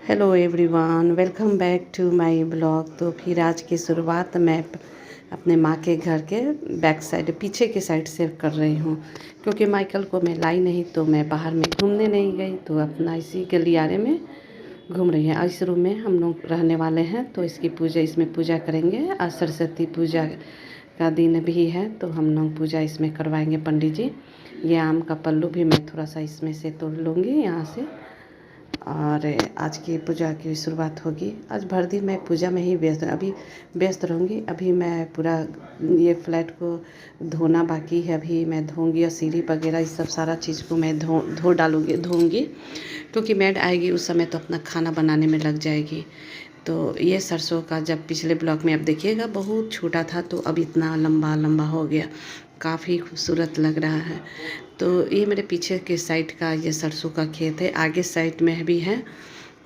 Hello everyone, welcome back to my blog. तो फिर आज की शुरुआत मैं अपने माँ के घर के बैक साइड पीछे के साइड से कर रही हूँ, क्योंकि माइकल को मैं लाई नहीं तो मैं बाहर में घूमने नहीं गई, तो अपना इसी गलियारे में घूम रही है। इस रूम में हम लोग रहने वाले हैं, तो इसकी पूजा इसमें पूजा करेंगे। आज सरस्वती पूजा का दिन भी है, तो हम लोग पूजा इसमें करवाएंगे पंडित जी। ये आम का पल्लू भी मैं थोड़ा सा इसमें से तोड़ लूँगी यहाँ से, और आज की पूजा की शुरुआत होगी। आज भर दिन मैं पूजा में ही व्यस्त रहूँगी। अभी मैं पूरा ये फ्लैट को धोना बाकी है, अभी मैं धोऊंगी, और सीढ़ी वगैरह इस सब सारा चीज़ को मैं धो धोऊंगी, क्योंकि मैड आएगी उस समय तो अपना खाना बनाने में लग जाएगी। तो ये सरसों का जब पिछले ब्लॉग में आप देखिएगा बहुत छोटा था, तो अब इतना लंबा लंबा हो गया, काफ़ी खूबसूरत लग रहा है। तो ये मेरे पीछे के साइड का ये सरसों का खेत है, आगे साइड में भी है।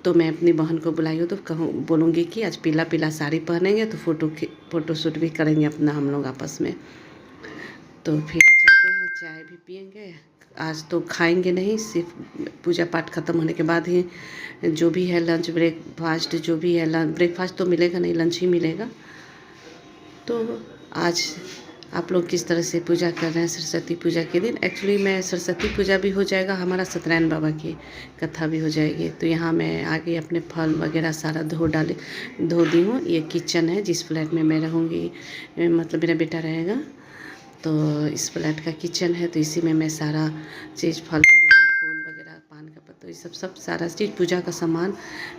तो मैं अपनी बहन को बुलाई हूँ, तो बोलूँगी कि आज पीला पीला साड़ी पहनेंगे, तो फ़ोटो शूट भी करेंगे अपना हम लोग आपस में। तो फिर चलते हैं, चाय भी पियेंगे। आज तो खाएंगे नहीं, सिर्फ पूजा पाठ ख़त्म होने के बाद ही जो भी है लंच ब्रेकफास्ट, जो भी है ब्रेकफास्ट तो मिलेगा नहीं, लंच ही मिलेगा। तो आज आप लोग किस तरह से पूजा कर रहे हैं सरस्वती पूजा के दिन? एक्चुअली मैं सरस्वती पूजा भी हो जाएगा, हमारा सत्यनारायण बाबा की कथा भी हो जाएगी। तो यहाँ मैं आगे अपने फल वगैरह सारा धो दी हूँ। ये किचन है जिस फ्लैट में मैं रहूँगी, मतलब मेरा बेटा रहेगा, तो इस फ्लैट का किचन है। तो इसी में मैं सारा चीज़ फल वगैरह, फूल वगैरह, पान का पत्ता, ये सब सारा चीज़ पूजा का सामान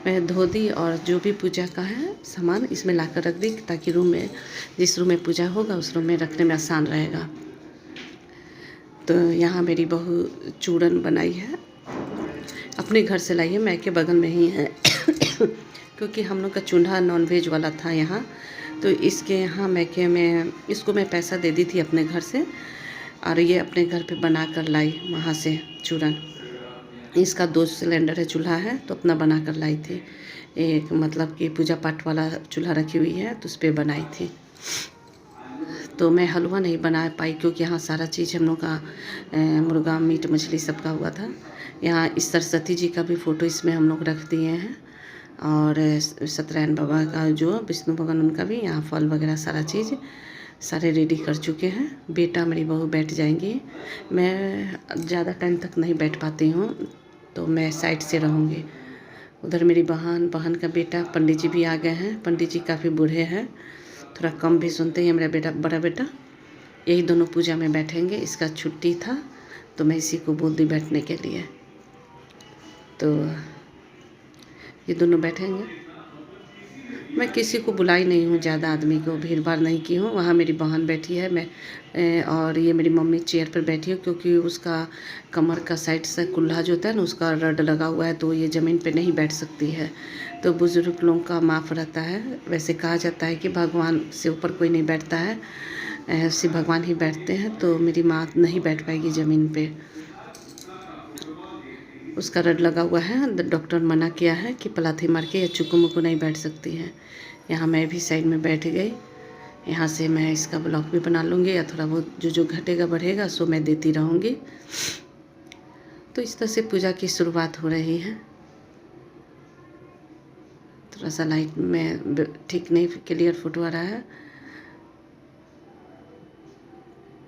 मैं धो दी, और जो भी पूजा का है सामान इसमें ला कर रख दी, ताकि रूम में जिस रूम में पूजा होगा उस रूम में रखने में आसान रहेगा। तो यहाँ मेरी बहू चूरन बनाई है, अपने घर से लाई है, मैके बगल में ही है क्योंकि हम लोग का चूल्हा नॉनवेज वाला था यहाँ, तो इसके यहाँ मैके में इसको मैं पैसा दे दी थी अपने घर से, और ये अपने घर पे बना कर लाई वहाँ से चूरन। इसका 2 सिलेंडर है, चूल्हा है, तो अपना बना कर लाई थी। एक मतलब कि पूजा पाठ वाला चूल्हा रखी हुई है, तो उस पर बनाई थी। तो मैं हलवा नहीं बना पाई, क्योंकि यहाँ सारा चीज़ हम लोग का मुर्गा मीट मछली सबका हुआ था। यहाँ इस सरस्वती जी का भी फ़ोटो इसमें हम लोग रख दिए हैं, और सत्यनारायण बाबा का जो विष्णु भगवान उनका भी, यहाँ फल वगैरह सारा चीज़ सारे रेडी कर चुके हैं। बेटा मेरी बहू बैठ जाएंगी, मैं ज़्यादा टाइम तक नहीं बैठ पाती हूँ, तो मैं साइड से रहूँगी। उधर मेरी बहन का बेटा, पंडित जी भी आ गए हैं। पंडित जी काफ़ी बूढ़े हैं, थोड़ा कम भी सुनते हैं। मेरा बड़ा बेटा, यही दोनों पूजा में बैठेंगे। इसका छुट्टी था तो मैं इसी को बोल दी बैठने के लिए, तो ये दोनों बैठेंगे। मैं किसी को बुलाई नहीं हूँ, ज़्यादा आदमी को भीड़ भाड़ नहीं की हूँ। वहाँ मेरी बहन बैठी है, मैं और ये मेरी मम्मी चेयर पर बैठी है, क्योंकि उसका कमर का साइड से कुल्ला जो होता है ना, उसका रड लगा हुआ है, तो ये ज़मीन पे नहीं बैठ सकती है। तो बुज़ुर्ग लोगों का माफ़ रहता है। वैसे कहा जाता है कि भगवान से ऊपर कोई नहीं बैठता है, सिर्फ भगवान ही बैठते हैं। तो मेरी माँ नहीं बैठ पाएगी ज़मीन पे, उसका रड लगा हुआ है। डॉक्टर मना किया है कि पलाथी मार के या चुकू मुकू नहीं बैठ सकती है। यहाँ मैं भी साइड में बैठ गई। यहाँ से मैं इसका ब्लॉग भी बना लूँगी, या थोड़ा बहुत जो घटेगा बढ़ेगा सो मैं देती रहूँगी। तो इस तरह से पूजा की शुरुआत हो रही है। थोड़ा सा लाइट में ठीक नहीं क्लियर फोटो आ रहा है,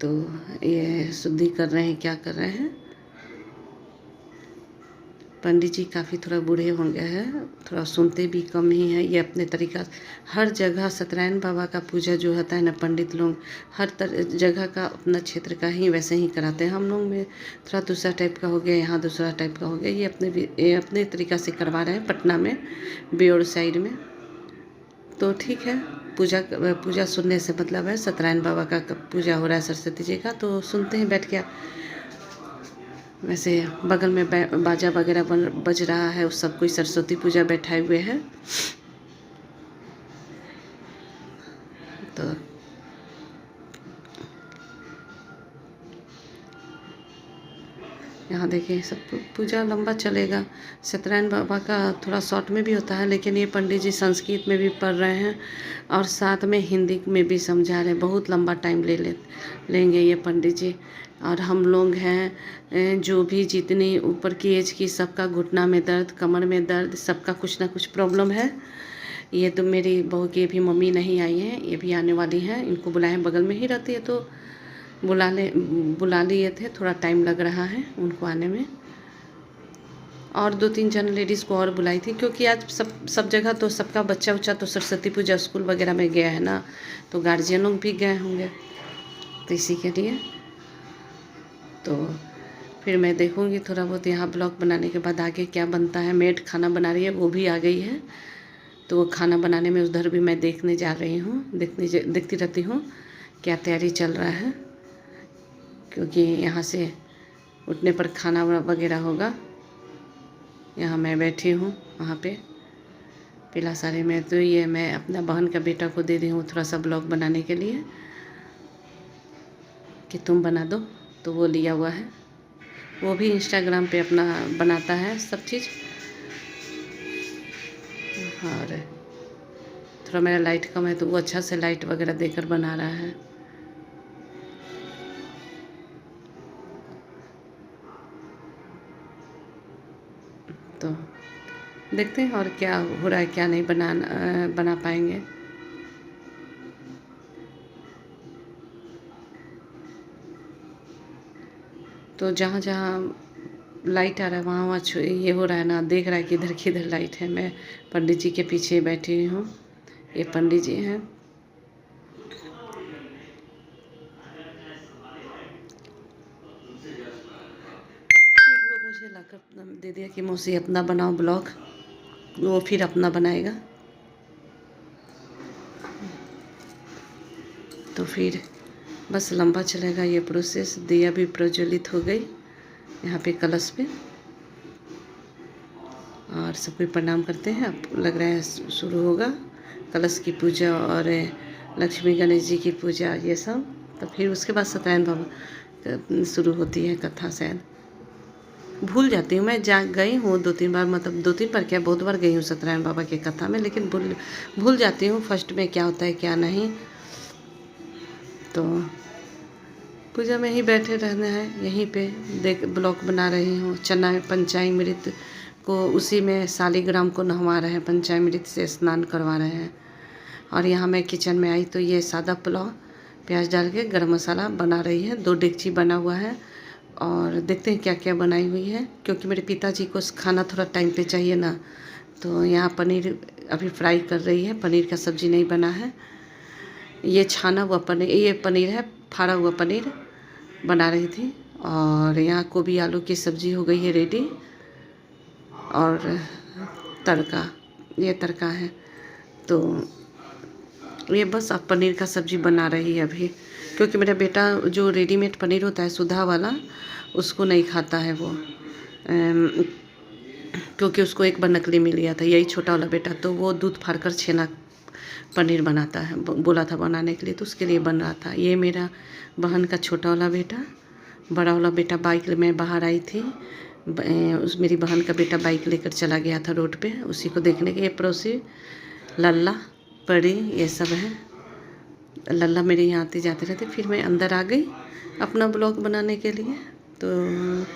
तो ये शुद्धि कर रहे हैं, क्या कर रहे हैं। पंडित जी काफ़ी थोड़ा बूढ़े हो गए हैं, थोड़ा सुनते भी कम ही हैं। ये अपने तरीका, हर जगह सत्यनारायण बाबा का पूजा जो होता है ना, पंडित लोग हर जगह का अपना क्षेत्र का ही वैसे ही कराते हैं। हम लोग में थोड़ा दूसरा टाइप का हो गया, यहाँ दूसरा टाइप का हो गया। ये अपने तरीका से करवा रहे हैं पटना में, बेउर साइड में। तो ठीक है, पूजा सुनने से मतलब है सत्यनारायण बाबा का पूजा हो रहा है, सरस्वती जी का, तो सुनते हैं बैठ के। वैसे बगल में बाजा वगैरह बज रहा है, उस सब कोई सरस्वती पूजा बैठाए हुए हैं। तो यहाँ देखिए, सब पूजा लंबा चलेगा। सत्यनारायण बाबा का थोड़ा शॉर्ट में भी होता है, लेकिन ये पंडित जी संस्कृत में भी पढ़ रहे हैं और साथ में हिंदी में भी समझा रहे हैं। बहुत लंबा टाइम लेंगे ये पंडित जी, और हम लोग हैं जो भी जितनी ऊपर की एज की, सबका घुटना में दर्द, कमर में दर्द, सबका कुछ ना कुछ प्रॉब्लम है। ये तो मेरी बहू की भी मम्मी नहीं आई हैं, ये भी आने वाली हैं। इनको बुलाएं, बगल में ही रहती है तो बुला लिए थे। थोड़ा टाइम लग रहा है उनको आने में। और 2-3 जन लेडीज़ को और बुलाई थी, क्योंकि आज सब जगह तो सबका बच्चा उच्चा तो सरस्वती पूजा स्कूल वगैरह में गया है ना, तो गार्जियन लोग भी गए होंगे, तो इसी के लिए। तो फिर मैं देखूँगी थोड़ा बहुत यहाँ ब्लॉग बनाने के बाद आगे क्या बनता है। मेड खाना बना रही है, वो भी आ गई है, तो वो खाना बनाने में उधर भी मैं देखने जा रही हूँ, देखती रहती हूँ क्या तैयारी चल रहा है, क्योंकि यहाँ से उठने पर खाना वगैरह होगा। यहाँ मैं बैठी हूँ वहाँ पे पिला सारे में। तो ये मैं अपना बहन का बेटा को दे दी हूँ थोड़ा सा ब्लॉग बनाने के लिए कि तुम बना दो, तो वो लिया हुआ है। वो भी इंस्टाग्राम पे अपना बनाता है सब चीज़। और थोड़ा मेरा लाइट कम है तो वो अच्छा से लाइट वगैरह देकर बना रहा है। तो देखते हैं और क्या हो रहा है, क्या नहीं बना पाएंगे। तो जहाँ जहाँ लाइट आ रहा है वहाँ वहाँ ये हो रहा है ना, देख रहा है कि इधर किधर लाइट है। मैं पंडित जी के पीछे बैठी हूँ, ये पंडित जी हैं। फिर वो मुझे लाकर दे दिया कि मौसी अपना बनाओ ब्लॉग, वो फिर अपना बनाएगा। तो फिर बस लंबा चलेगा ये प्रोसेस। दिया भी प्रज्वलित हो गई यहाँ पे कलश पे, और सबको प्रणाम करते हैं। अब लग रहा है शुरू होगा कलश की पूजा और लक्ष्मी गणेश जी की पूजा, ये सब। तो फिर उसके बाद सत्यनारायण बाबा शुरू होती है कथा। शायद भूल जाती हूँ मैं, गई हूँ 2-3 बार, मतलब 2-3 बार क्या, बहुत बार गई हूँ सत्यनारायण बाबा की कथा में, लेकिन भूल जाती हूँ फर्स्ट में क्या होता है क्या नहीं। तो पूजा में ही बैठे रहना है, यहीं पे देख ब्लॉग बना रही हूँ। चना पंचामृत को उसी में शालिग्राम को नहवा रहे हैं, पंचामृत से स्नान करवा रहे हैं। और यहाँ मैं किचन में आई तो ये सादा पुलाव प्याज डाल के गरम मसाला बना रही है। 2 डेगची बना हुआ है और देखते हैं क्या क्या बनाई हुई है, क्योंकि मेरे पिताजी को खाना थोड़ा टाइम पे चाहिए ना। तो यहाँ पनीर अभी फ्राई कर रही है, पनीर का सब्ज़ी नहीं बना है। ये छाना हुआ पनीर, ये पनीर है, फाड़ा हुआ पनीर बना रही थी। और यहाँ गोभी आलू की सब्ज़ी हो गई है रेडी, और तड़का, ये तड़का है। तो ये बस अब पनीर का सब्ज़ी बना रही है अभी, क्योंकि मेरा बेटा जो रेडीमेड पनीर होता है सुधा वाला, उसको नहीं खाता है वो, क्योंकि उसको एक बार नकली मिल गया था, यही छोटा वाला बेटा। तो वो दूध फाड़ कर छेना पनीर बनाता है, बोला था बनाने के लिए, तो उसके लिए बन रहा था। ये मेरा बहन का छोटा वाला बेटा, बड़ा वाला बेटा बाइक में बाहर आई थी, मेरी बहन का बेटा बाइक लेकर चला गया था रोड पे, उसी को देखने के। ये पड़ोसी लल्ला परी ये सब है। लल्ला मेरे यहाँ आती जाती रहती। फिर मैं अंदर आ गई अपना ब्लॉग बनाने के लिए। तो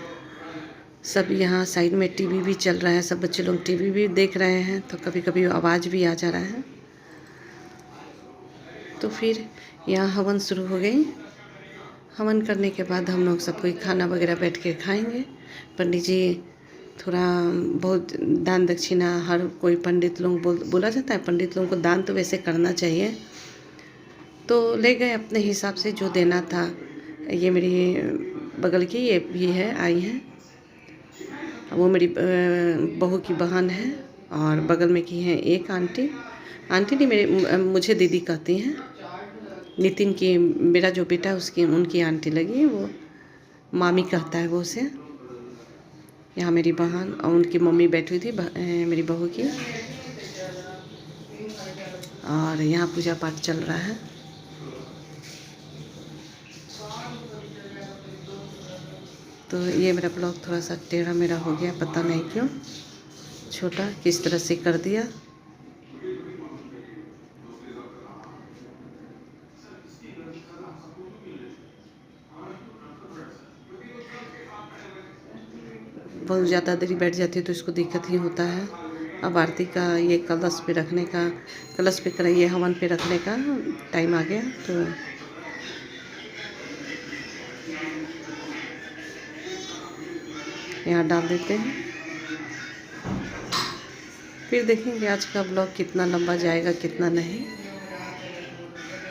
सब यहाँ साइड में टीवी भी चल रहा है, सब बच्चे लोग टीवी भी देख रहे हैं, तो कभी कभी आवाज़ भी आ जा रहा है। तो फिर यहाँ हवन शुरू हो गई। हवन करने के बाद हम लोग सब कोई खाना वगैरह बैठ के खाएंगे। पंडित जी थोड़ा बहुत दान दक्षिणा, हर कोई पंडित लोग बोला जाता है पंडित लोगों को दान तो वैसे करना चाहिए, तो ले गए अपने हिसाब से जो देना था। ये मेरी बगल की ये भी है, आई है, वो मेरी बहू की बहन है। और बगल में की है एक आंटी नहीं, मुझे दीदी कहती हैं। नितिन की, मेरा जो बेटा उसकी उनकी आंटी लगी, वो मामी कहता है वो उसे। यहाँ मेरी बहन और उनकी मम्मी बैठी हुई थी मेरी बहू की, और यहाँ पूजा पाठ चल रहा है। तो ये मेरा ब्लॉग थोड़ा सा टेढ़ा मेरा हो गया, पता नहीं क्यों, छोटा किस तरह से कर दिया। बहुत ज़्यादा देरी बैठ जाती है तो इसको दिक्कत ही होता है। अब आरती का ये कलश पे रखने का, कलश पे ये हवन पे रखने का टाइम आ गया, तो यहाँ डाल देते हैं। फिर देखेंगे आज का ब्लॉग कितना लंबा जाएगा कितना नहीं,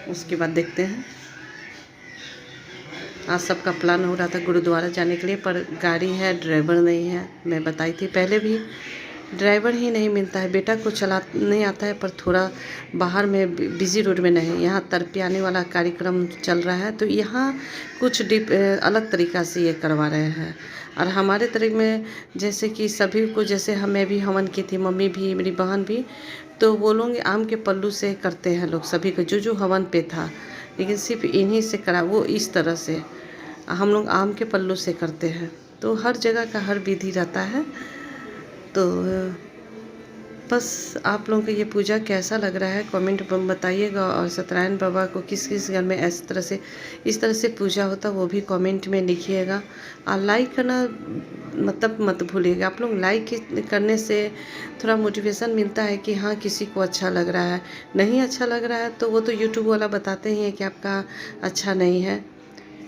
उसके बाद देखते हैं। आज सबका प्लान हो रहा था गुरुद्वारा जाने के लिए, पर गाड़ी है, ड्राइवर नहीं है। मैं बताई थी पहले भी, ड्राइवर ही नहीं मिलता है। बेटा को चला नहीं आता है, पर थोड़ा बाहर में बिजी रोड में नहीं, यहाँ तरपी आने वाला कार्यक्रम चल रहा है, तो यहाँ कुछ अलग तरीक़ा से ये करवा रहे हैं। और हमारे तरफ में जैसे कि सभी को, जैसे हमें भी हवन की थी, मम्मी भी, मेरी बहन भी, तो वो लोग आम के पल्लू से करते हैं लोग सभी को, जो हवन पे था, लेकिन सिर्फ इन्हीं से करा, वो इस तरह से। हम लोग आम के पल्लू से करते हैं, तो हर जगह का हर विधि रहता है। तो बस आप लोगों को ये पूजा कैसा लग रहा है कमेंट में बताइएगा, और सत्यनारायण बाबा को किस किस घर में इस तरह से पूजा होता वो भी कमेंट में लिखिएगा। और लाइक करना मतलब मत भूलिएगा। आप लोग लाइक करने से थोड़ा मोटिवेशन मिलता है कि हाँ किसी को अच्छा लग रहा है। नहीं अच्छा लग रहा है तो वो तो यूट्यूब वाला बताते ही हैं कि आपका अच्छा नहीं है,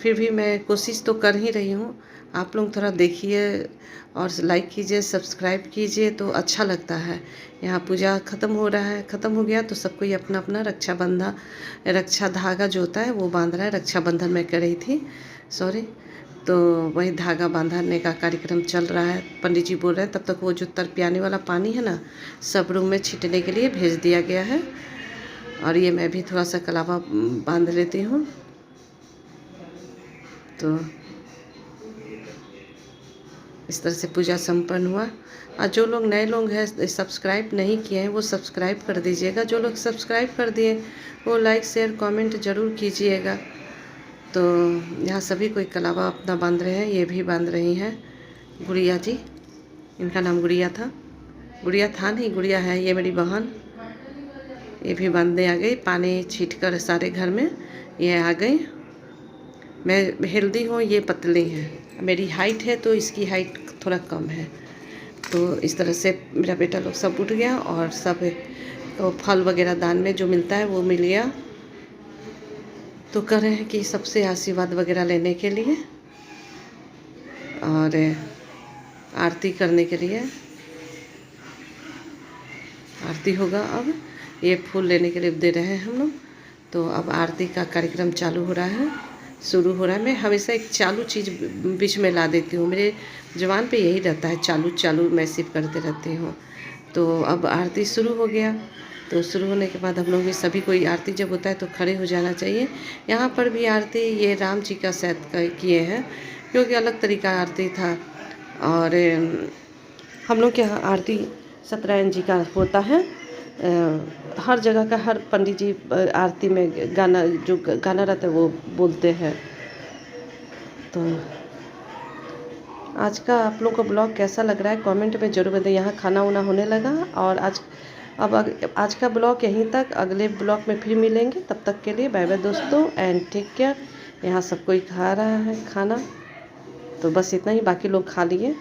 फिर भी मैं कोशिश तो कर ही रही हूँ। आप लोग थोड़ा देखिए और लाइक कीजिए, सब्सक्राइब कीजिए, तो अच्छा लगता है। यहाँ पूजा ख़त्म हो रहा है, ख़त्म हो गया तो सबको ये अपना अपना रक्षा धागा जो होता है वो बांध रहा है। रक्षाबंधन में कर रही थी, सॉरी, तो वही धागा बांधने का कार्यक्रम चल रहा है। पंडित जी बोल रहे हैं तब तक वो जो तरपियाने वाला पानी है ना, सब रूम में छींटने के लिए भेज दिया गया है। और ये मैं भी थोड़ा सा कलावा बांध लेती हूँ। तो इस तरह से पूजा संपन्न हुआ। और जो लोग नए लोग हैं सब्सक्राइब नहीं किए हैं वो सब्सक्राइब कर दीजिएगा। जो लोग सब्सक्राइब कर दिए वो लाइक शेयर कमेंट ज़रूर कीजिएगा। तो यहाँ सभी कोई कलावा अपना बांध रहे हैं, ये भी बांध रही हैं। गुड़िया जी, इनका नाम गुड़िया था, नहीं गुड़िया है, ये मेरी बहन, ये भी बांधने आ गई। पानी छींट कर सारे घर में ये आ गई। मैं हेल्दी हूँ, ये पतली हैं। मेरी हाइट है तो इसकी हाइट थोड़ा कम है। तो इस तरह से मेरा बेटा लोग सब उठ गया और सब तो फल वगैरह दान में जो मिलता है वो मिल गया। तो कह रहे हैं कि सबसे आशीर्वाद वगैरह लेने के लिए और आरती करने के लिए। आरती होगा, अब ये फूल लेने के लिए दे रहे हैं हम लोग। तो अब आरती का कार्यक्रम चालू हो रहा है, शुरू हो रहा है। मैं हमेशा एक चालू चीज़ बीच में ला देती हूँ, मेरे जवान पे यही रहता है, चालू मैं सिर्फ करते रहती हूँ। तो अब आरती शुरू हो गया। तो शुरू होने के बाद हम लोग भी सभी कोई आरती जब होता है तो खड़े हो जाना चाहिए। यहाँ पर भी आरती ये राम जी का शायद किए हैं, क्योंकि अलग तरीका आरती था। और हम लोग के यहाँ आरती सत्यनारायण जी का होता है। हर जगह का हर पंडित जी आरती में गाना रहता है वो बोलते हैं। तो आज का आप लोग को ब्लॉग कैसा लग रहा है कमेंट में ज़रूर बताइए। यहाँ खाना वाना होने लगा और आज का ब्लॉग यहीं तक। अगले ब्लॉग में फिर मिलेंगे, तब तक के लिए बाय बाय दोस्तों एंड टेक केयर। यहाँ सब कोई खा रहा है खाना, तो बस इतना ही, बाकी लोग खा लिए।